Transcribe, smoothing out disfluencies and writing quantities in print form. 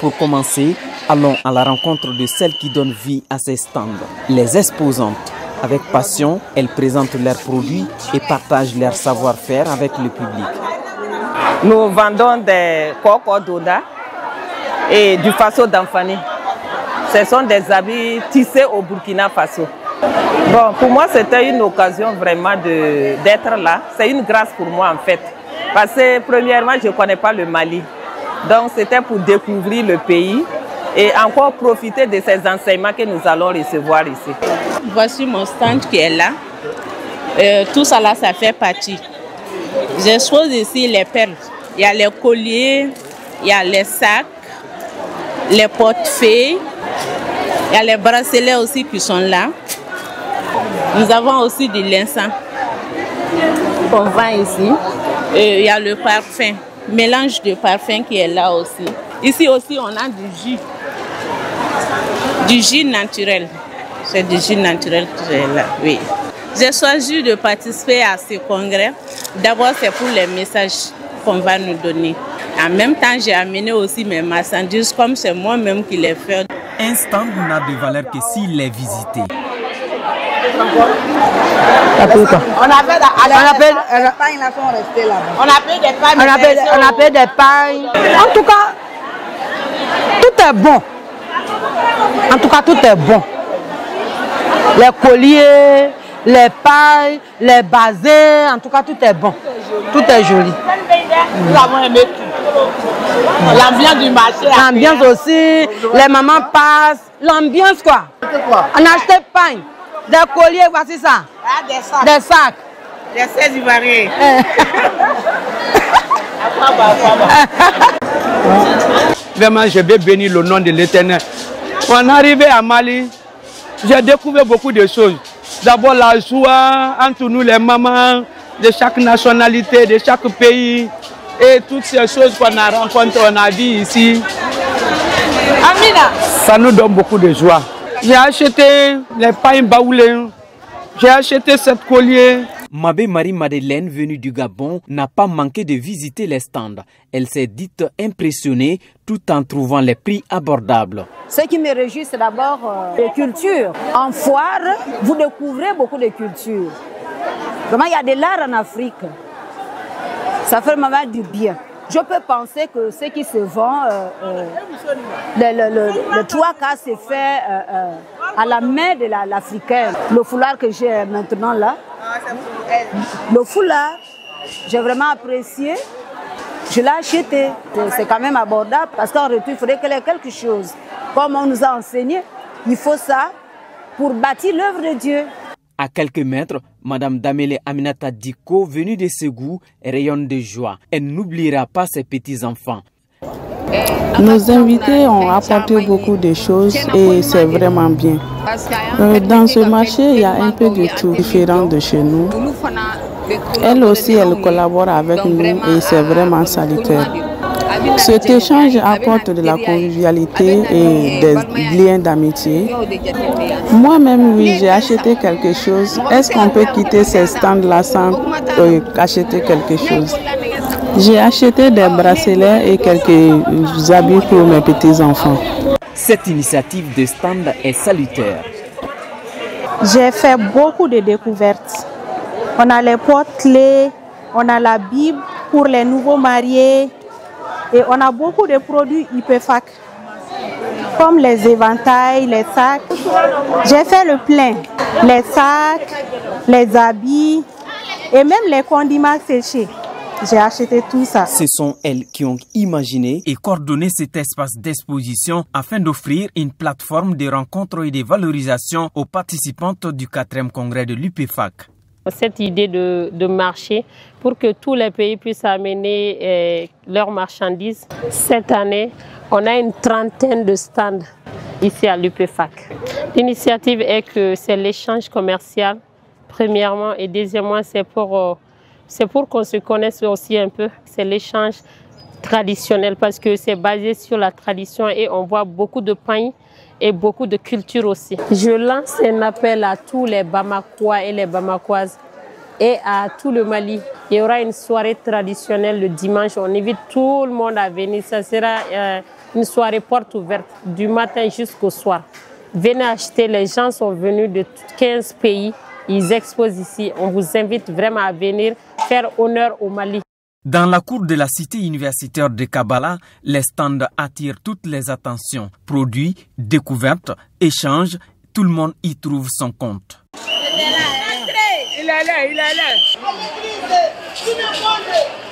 Pour commencer, allons à la rencontre de celles qui donnent vie à ces stands, les exposantes. Avec passion, elles présentent leurs produits et partagent leur savoir-faire avec le public. Nous vendons des coco d'Oda et du Faso d'Anfani. Ce sont des habits tissés au Burkina Faso. Bon, pour moi, c'était une occasion vraiment d'être là. C'est une grâce pour moi en fait. Parce que premièrement, je ne connais pas le Mali. Donc c'était pour découvrir le pays et encore profiter de ces enseignements que nous allons recevoir ici. Voici mon stand qui est là. Tout ça là, ça fait partie. J'expose ici les perles. Il y a les colliers, il y a les sacs, les portefeuilles, il y a les bracelets aussi qui sont là. Nous avons aussi du l'encens qu'on vend ici. Et il y a le parfum, mélange de parfum qui est là aussi. Ici aussi, on a du jus naturel. C'est du jus naturel qui est là, oui. J'ai choisi de participer à ce congrès. D'abord, c'est pour les messages qu'on va nous donner. En même temps, j'ai amené aussi mes marchandises, comme c'est moi-même qui les fais. Un stand n'a de valeur que s'il est visité. On appelle des pailles. En tout cas, tout est bon. En tout cas, tout est bon. Les colliers, les pailles, les basés, en tout cas, tout est bon. Tout est joli. Nous avons aimé tout. L'ambiance du marché. L'ambiance aussi, les mamans passent. L'ambiance quoi. On a acheté pain, des colliers, voici ça. Ah, des sacs. Des sacs. Des 16 ivoiriens. Vraiment, je vais bénir le nom de l'Éternel. On est arrivé à Mali, j'ai découvert beaucoup de choses. D'abord la joie entre nous les mamans de chaque nationalité, de chaque pays. Et toutes ces choses qu'on a rencontrées, on a vu ici. Amina. Ça nous donne beaucoup de joie. J'ai acheté les pains baoulés, j'ai acheté cette collier. Mabé Marie-Madeleine, venue du Gabon, n'a pas manqué de visiter les stands. Elle s'est dite impressionnée tout en trouvant les prix abordables. Ce qui me réjouit, c'est d'abord les cultures. En foire, vous découvrez beaucoup de cultures. Vraiment, il y a de l'art en Afrique. Ça fait vraiment du bien. Je peux penser que ce qui se vend, le 3K se fait à la main de l'Africaine. Le foulard que j'ai maintenant là, le foulard, j'ai vraiment apprécié. Je l'ai acheté. C'est quand même abordable parce qu'en retour, il faudrait qu'il y ait quelque chose. Comme on nous a enseigné, il faut ça pour bâtir l'œuvre de Dieu. À quelques mètres, Madame Damele Aminata Diko, venue de Ségou, rayonne de joie. Elle n'oubliera pas ses petits-enfants. Nos invités ont apporté beaucoup de choses et c'est vraiment bien. Dans ce marché, il y a un peu de tout différent de chez nous. Elle aussi, elle collabore avec nous et c'est vraiment salutaire. Cet échange apporte de la convivialité et des liens d'amitié. Moi-même, oui, j'ai acheté quelque chose. Est-ce qu'on peut quitter ces stands-là sans acheter quelque chose? J'ai acheté des bracelets et quelques habits pour mes petits-enfants. Cette initiative de stand est salutaire. J'ai fait beaucoup de découvertes. On a les porte-clés, on a la Bible pour les nouveaux mariés et on a beaucoup de produits IPFAC comme les éventails, les sacs. J'ai fait le plein, les sacs, les habits et même les condiments séchés. J'ai acheté tout ça. Ce sont elles qui ont imaginé et coordonné cet espace d'exposition afin d'offrir une plateforme de rencontres et de valorisation aux participantes du 4e congrès de l'UPFAC. Cette idée de marché pour que tous les pays puissent amener leurs marchandises. Cette année, on a une trentaine de stands ici à l'UPFAC. L'initiative est que c'est l'échange commercial, premièrement, et deuxièmement, c'est pour qu'on se connaisse aussi un peu. C'est l'échange traditionnel parce que c'est basé sur la tradition et on voit beaucoup de pain et beaucoup de culture aussi. Je lance un appel à tous les Bamakois et les Bamakoises et à tout le Mali. Il y aura une soirée traditionnelle le dimanche. On invite tout le monde à venir. Ça sera une soirée porte ouverte du matin jusqu'au soir. Venez acheter, les gens sont venus de 15 pays, ils exposent ici. On vous invite vraiment à venir faire honneur au Mali. Dans la cour de la cité universitaire de Kabala, les stands attirent toutes les attentions. Produits, découvertes, échanges, tout le monde y trouve son compte. Il est là.